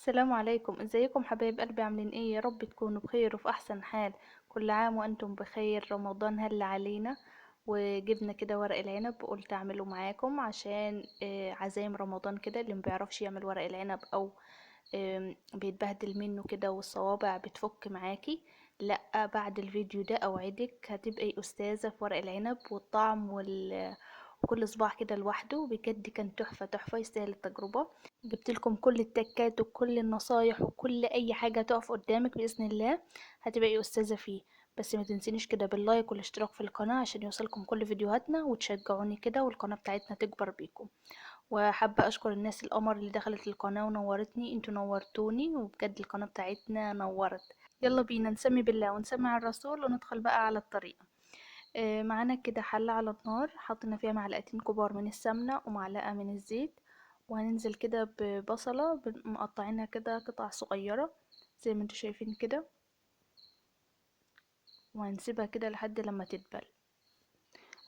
السلام عليكم، ازيكم حبايب قلبي؟ عاملين ايه؟ يا رب تكونوا بخير وفي احسن حال. كل عام وانتم بخير. رمضان هل علينا، وجبنا كده ورق العنب وقلت اعمله معاكم عشان عزايم رمضان كده. اللي مبيعرفش يعمل ورق العنب او بيتبهدل منه كده والصوابع بتفك معاكي، لا بعد الفيديو ده اوعدك هتبقي استاذة في ورق العنب والطعم وكل صباع كده لوحده. بجد كان تحفة تحفة، يستاهل التجربة. جبت لكم كل التكات وكل النصايح وكل اي حاجة تقف قدامك بإذن الله هتبقي أستاذة فيه. بس ما تنسينيش كده باللايك والاشتراك في القناة عشان يوصلكم كل فيديوهاتنا وتشجعوني كده والقناة بتاعتنا تكبر بيكم. وحابة اشكر الناس القمر اللي دخلت القناة ونورتني، انتوا نورتوني وبجد القناة بتاعتنا نورت. يلا بينا نسمي بالله ونسمع الرسول وندخل بقى على الطريقة. معانا كده حلة على النار، حطينا فيها معلقتين كبار من السمنة ومعلقة من الزيت. وهننزل كده ببصلة مقطعينها كده قطع صغيرة زي ما انتوا شايفين كده، وهنسيبها كده لحد لما تدبل.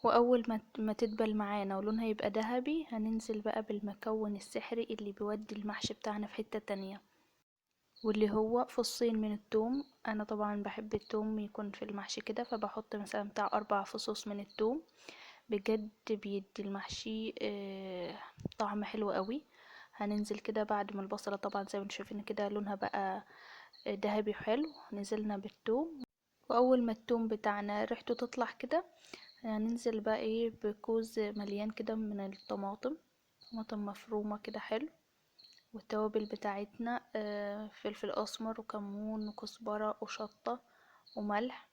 واول ما تدبل معانا ولونها يبقى ذهبي هننزل بقى بالمكون السحري اللي بيودي المحشي بتاعنا في حتة تانية، واللي هو فصين من الثوم. انا طبعا بحب الثوم يكون في المحشي كده، فبحط مثلا بتاع 4 فصوص من الثوم. بجد بيدي المحشي طعم حلو قوي. هننزل كده بعد ما البصلة طبعا زي ما انتم شايفين كده لونها بقى دهبي حلو، نزلنا بالثوم. واول ما الثوم بتاعنا ريحته تطلع كده هننزل بقى ايه بكوز مليان كده من الطماطم، طماطم مفرومة كده حلو. والتوابل بتاعتنا فلفل اسمر وكمون وكزبرة وشطة وملح.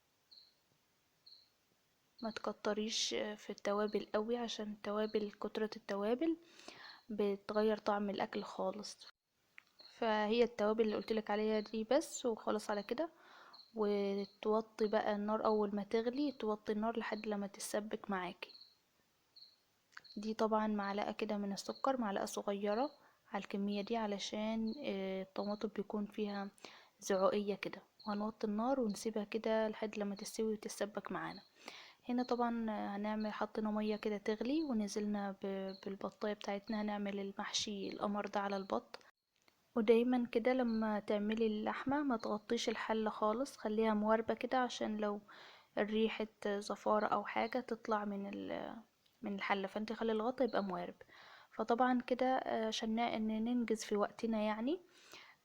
ما تكتريش في التوابل قوي عشان التوابل كترة التوابل بتغير طعم الاكل خالص. فهي التوابل اللي قلتلك عليها دي بس وخلاص على كده. وتوطي بقى النار اول ما تغلي، توطي النار لحد لما تتسبك معاكي. دي طبعا معلقة كده من السكر، معلقة صغيرة على الكمية دي علشان الطماطم بيكون فيها زعوقية كده. وهنوطي النار ونسيبها كده لحد لما تستوي وتتسبك معانا. هنا طبعا هنعمل حطينا مية كده تغلي ونزلنا بالبطاية بتاعتنا هنعمل المحشي القمر ده على البط. ودايما كده لما تعملي اللحمة ما تغطيش الحلة خالص، خليها مواربة كده عشان لو ريحة زفارة او حاجة تطلع من الحلة، فانت خلي الغطا يبقى موارب. فطبعا كده عشان ان ننجز في وقتنا يعني،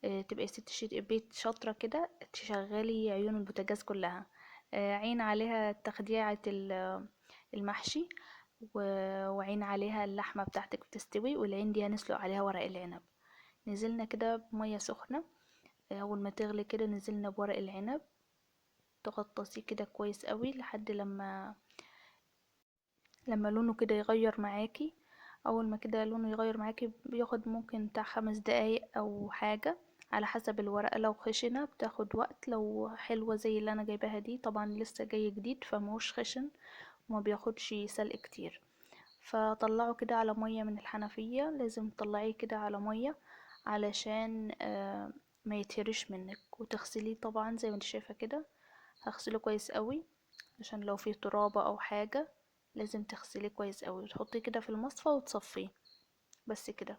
تبقي ست بيت شاطرة كده تشغلي عيون البوتاجاز كلها. عين عليها تخديعة المحشي، وعين عليها اللحمة بتاعتك بتستوي، والعين دي هنسلق عليها ورق العنب. نزلنا كده بمية سخنة، أول ما تغلي كده نزلنا بورق العنب، تغطسيه كده كويس قوي لحد لما لونه كده يغير معاكي. اول ما كده لونه يغير معاكي بياخد ممكن بتاع 5 دقايق او حاجة على حسب الورقة. لو خشنة بتاخد وقت، لو حلوة زي اللي انا جايباها دي طبعا لسه جاي جديد فمهوش خشن وما بياخدش سلق كتير. فطلعه كده على مية من الحنفية، لازم تطلعيه كده على مية علشان ما يتهرش منك. وتغسليه طبعا زي ما انت شايفة كده، هغسله كويس قوي عشان لو فيه ترابة او حاجة لازم تغسليه كويس قوي وتحطيه كده في المصفى وتصفيه. بس كده.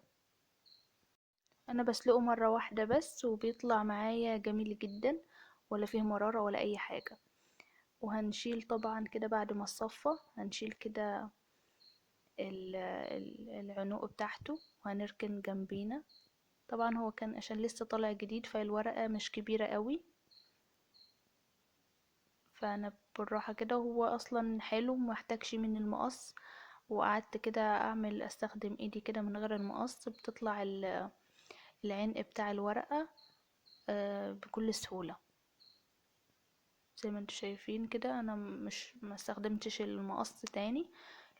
انا بسلقه مرة واحدة بس وبيطلع معايا جميل جدا، ولا فيه مرارة ولا اي حاجة. وهنشيل طبعا كده بعد ما الصفى هنشيل كده العنق بتاعته وهنركن جنبينا. طبعا هو كان عشان لسه طالع جديد فالورقة مش كبيرة قوي، فانا بالراحة كده. هو اصلا حلو محتاجش من المقص، وقعدت كده استخدم ايدي كده من غير المقص بتطلع العنق بتاع الورقة بكل سهولة. زي ما انتوا شايفين كده انا مش ما استخدمتش المقص تاني،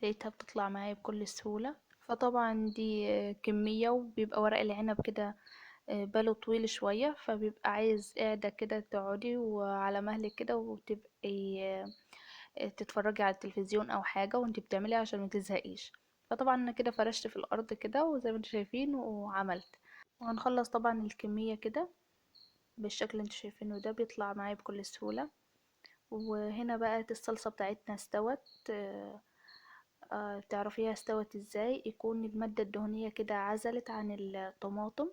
لقيتها بتطلع معايا بكل سهولة. فطبعا دي كمية، وبيبقى ورق العنب كده باله طويل شوية، فبيبقى عايز قاعدة كده تقعدي وعلى مهلك كده وتبقي تتفرجي على التلفزيون او حاجة وانتي بتعملي عشان ما تزهقيش. فطبعا انا كده فرشت في الارض كده وزي ما انتوا شايفين وعملت. وهنخلص طبعا الكمية كده بالشكل اللي انتوا شايفينه ده بيطلع معايا بكل سهولة. وهنا بقى الصلصة بتاعتنا استوت. تعرفيها استوت ازاي؟ يكون المادة الدهنية كده عزلت عن الطماطم،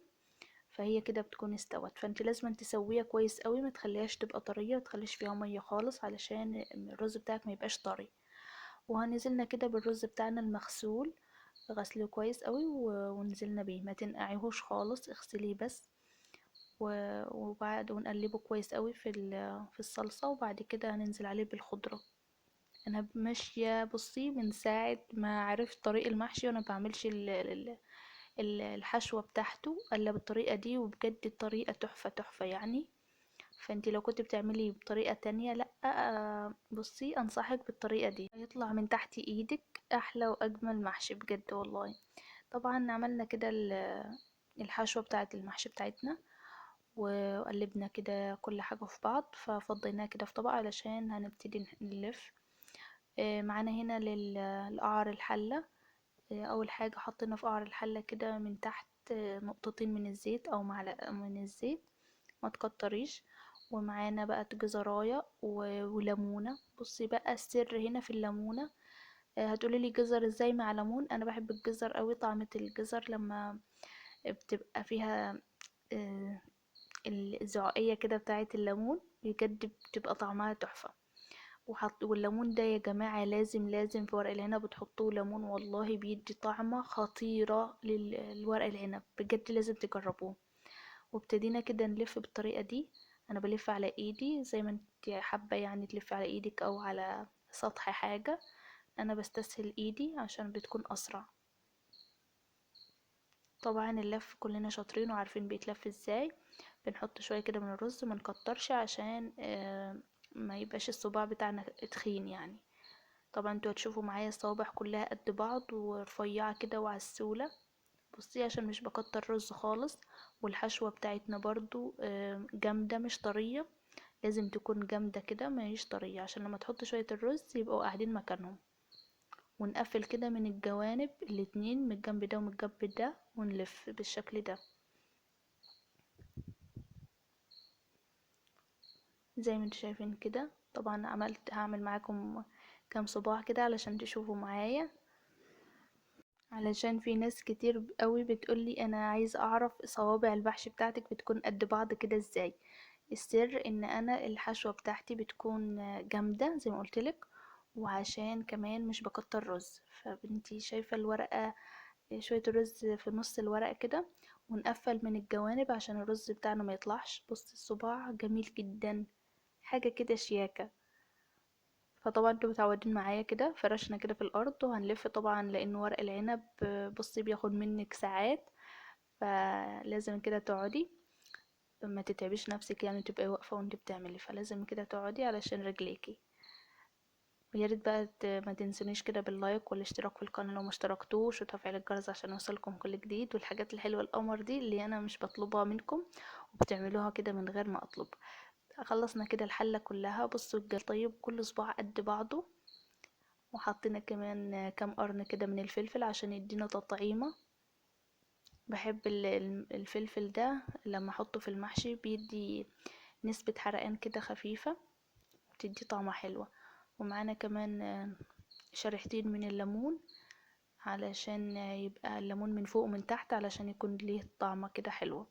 فهي كده بتكون استوت. فانت لازم تسويها كويس قوي، ما تخليهاش تبقى طريه، ما تخليش فيها ميه خالص علشان الرز بتاعك ما يبقاش طري. وهنزلنا كده بالرز بتاعنا المغسول، غسله كويس قوي ونزلنا بيه، ما تنقعيهوش خالص، اغسليه بس. وبعد ونقلبه كويس قوي في الصلصه، وبعد كده هننزل عليه بالخضره. انا ماشيه بصي من ساعه ما عرفت طريق المحشي وانا بعملش الحشوه بتاعته الا بالطريقه دي، وبجد الطريقه تحفه تحفه يعني. فانتي لو كنت بتعملي بطريقه تانية، لا بصي انصحك بالطريقه دي، هيطلع من تحت ايدك احلى واجمل محشي بجد والله. طبعا عملنا كده الحشوه بتاعه المحشي بتاعتنا، وقلبنا كده كل حاجه في بعض، ففضيناها كده في طبق علشان هنبتدي نلف. معانا هنا لقعر الحلة. أول حاجة حطينا في قعر الحلة كده من تحت نقطتين من الزيت أو معلقة من الزيت، ما تكتريش. ومعانا بقى جزراية وليمونة. بصي بقى السر هنا في الليمونة. هتقولي لي جزر ازاي مع ليمون؟ انا بحب الجزر قوي، طعمة الجزر لما بتبقى فيها آه، الزعقية كده بتاعة الليمون بجد بتبقى طعمها تحفة. والليمون ده يا جماعة لازم لازم في ورق العنب تحطوه ليمون، والله بيدي طعمة خطيرة للورق العنب، بجد لازم تجربوه. وابتدينا كده نلف بالطريقة دي. انا بلف على ايدي زي ما انت حابة يعني، تلف على ايدك او على سطح حاجة. انا بستسهل ايدي عشان بتكون اسرع. طبعا اللف كلنا شاطرين وعارفين بيتلف ازاي. بنحط شوية كده من الرز، ما نكترش عشان ما يبقاش الصباع بتاعنا تخين يعني. طبعا انتوا هتشوفوا معايا الصوابع كلها قد بعض ورفيعة كده وعسولة. بصي عشان مش بكتر رز خالص. والحشوة بتاعتنا برضو جامدة مش طرية، لازم تكون جامدة كده ما هيش طرية، عشان لما تحط شوية الرز يبقوا قاعدين مكانهم. ونقفل كده من الجوانب الاتنين، من الجنب ده ومن الجنب ده، ونلف بالشكل ده زي ما انتوا شايفين كده. طبعا هعمل معاكم كام صباع كده علشان تشوفوا معايا، علشان في ناس كتير قوي بتقولي انا عايز اعرف صوابع المحشي بتاعتك بتكون قد بعض كده ازاي. السر ان انا الحشوة بتاعتي بتكون جامدة زي ما قلتلك، وعشان كمان مش بكتر رز. فبنتي شايفة الورقة، شوية الرز في نص الورقة كده، ونقفل من الجوانب عشان الرز بتاعنا ما يطلعش. بص الصباع جميل جدا، حاجة كده شياكة. فطبعا انتوا متعودين معايا كده، فرشنا كده في الارض وهنلف طبعا لان ورق العنب بصي بياخد منك ساعات، فلازم كده تقعدي، ما تتعبيش نفسك يعني تبقي واقفه وانت بتعملي، فلازم كده تقعدي علشان رجليكي. ويا ريت بقى ما تنسونيش كده باللايك والاشتراك في القناه لو ما اشتركتوش، وتفعيل الجرس عشان يوصلكم كل جديد، والحاجات الحلوه القمر دي اللي انا مش بطلبها منكم وبتعملوها كده من غير ما اطلب. خلصنا كده الحله كلها. بصوا طيب كل صباع قد بعضه. وحطينا كمان كام قرن كده من الفلفل عشان يدينا تطعيمة. بحب الفلفل ده لما احطه في المحشي بيدي نسبة حرقان كده خفيفة، بتدي طعمة حلوة. ومعانا كمان شريحتين من الليمون علشان يبقى الليمون من فوق ومن تحت علشان يكون ليه طعمة كده حلوة.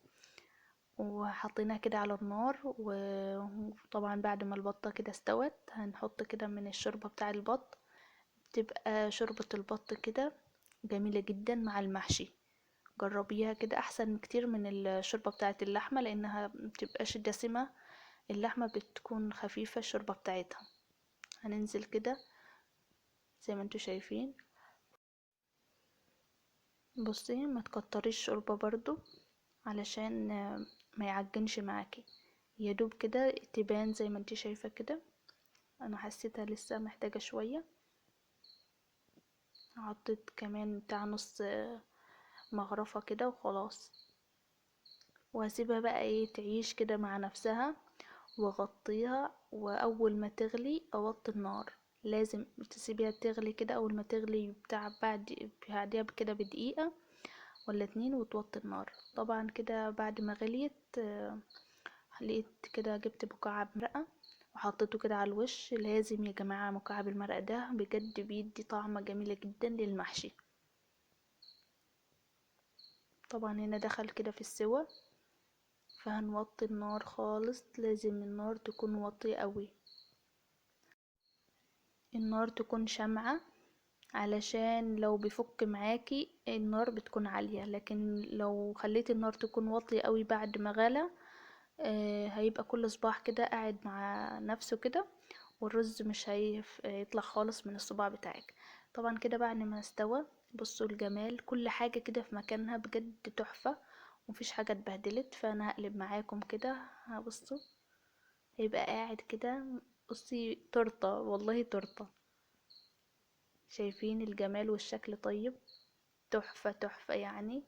وحطيناه كده على النار. وطبعا بعد ما البطة كده استوت هنحط كده من الشوربة بتاع البط. بتبقى شوربة البط كده جميلة جدا مع المحشي، جربيها كده احسن كتير من الشوربة بتاعت اللحمة لانها مبتبقاش دسمة، اللحمة بتكون خفيفة الشوربة بتاعتها. هننزل كده زي ما انتوا شايفين. بصي ما تكتريش شوربة برضو علشان ما يعجنش معاكي، يدوب كده تبان زي ما انتي شايفة كده. انا حسيتها لسه محتاجة شوية. حطيت كمان بتاع نص مغرفة كده وخلاص. وهسيبها بقى ايه تعيش كده مع نفسها، واغطيها. واول ما تغلي اوطي النار، لازم تسيبيها تغلي كده. اول ما تغلي بتاع بعديها كده بدقيقة ولا اتنين وتوطي النار. طبعا كده بعد ما غليت لقيت كده جبت مكعب مرقة وحطيته كده على الوش. لازم يا جماعة مكعب المرقة ده بجد بيدي طعمة جميلة جدا للمحشي. طبعا هنا دخل كده في السوا. فهنوطي النار خالص، لازم النار تكون واطية قوي، النار تكون شمعة، علشان لو بيفك معاكي النار بتكون عالية. لكن لو خليتي النار تكون واطية قوي بعد ما غلى، هيبقى كل صباع كده قاعد مع نفسه كده، والرز مش هيطلع خالص من الصباع بتاعك. طبعا كده بعد ما استوى، بصوا الجمال، كل حاجة كده في مكانها بجد تحفة، ومفيش حاجة اتبهدلت. فانا هقلب معاكم كده، بصوا هيبقى قاعد كده، بصي تورته، والله تورته. شايفين الجمال والشكل؟ طيب، تحفة تحفة يعني،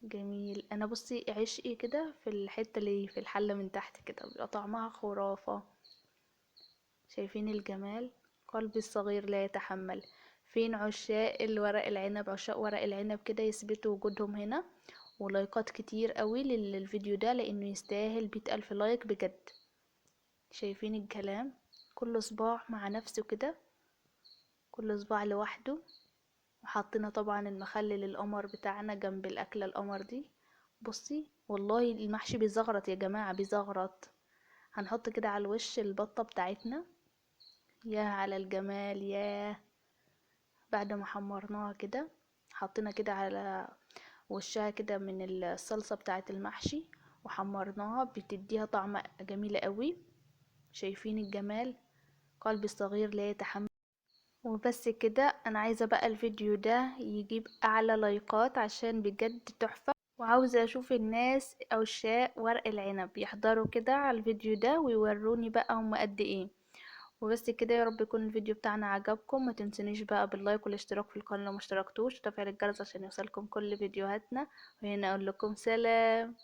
جميل. انا بصي عشقي كده في الحتة اللي في الحلة من تحت كده، بيبقى طعمها خرافة. شايفين الجمال؟ قلبي الصغير لا يتحمل. فين عشاق الورق العنب؟ عشاق ورق العنب كده يثبتوا وجودهم هنا، ولايكات كتير قوي للفيديو ده، لانه يستاهل 100,000 لايك بجد. شايفين الكلام؟ كل صباع مع نفسه كده، كل صباع لوحده. وحطينا طبعا المخلل القمر بتاعنا جنب الاكله القمر دي. بصي والله المحشي بيزغرط يا جماعه، بيزغرط. هنحط كده على الوش البطه بتاعتنا، يا على الجمال ياه. بعد ما حمرناها كده، حطينا كده على وشها كده من الصلصه بتاعه المحشي، وحمرناها، بتديها طعم جميل قوي. شايفين الجمال؟ قلبي الصغير لا يتحمل. وبس كده، انا عايزة بقى الفيديو ده يجيب اعلى لايكات، عشان بجد تحفة. وعاوزة اشوف الناس عشاق ورق العنب يحضروا كده على الفيديو ده ويوروني بقى هم قد ايه. وبس كده، يا رب يكون الفيديو بتاعنا عجبكم. ما تنسونيش بقى باللايك والاشتراك في القناة لو مشتركتوش، وتفعيل الجرس عشان يوصلكم كل فيديوهاتنا. وهنا اقول لكم سلام.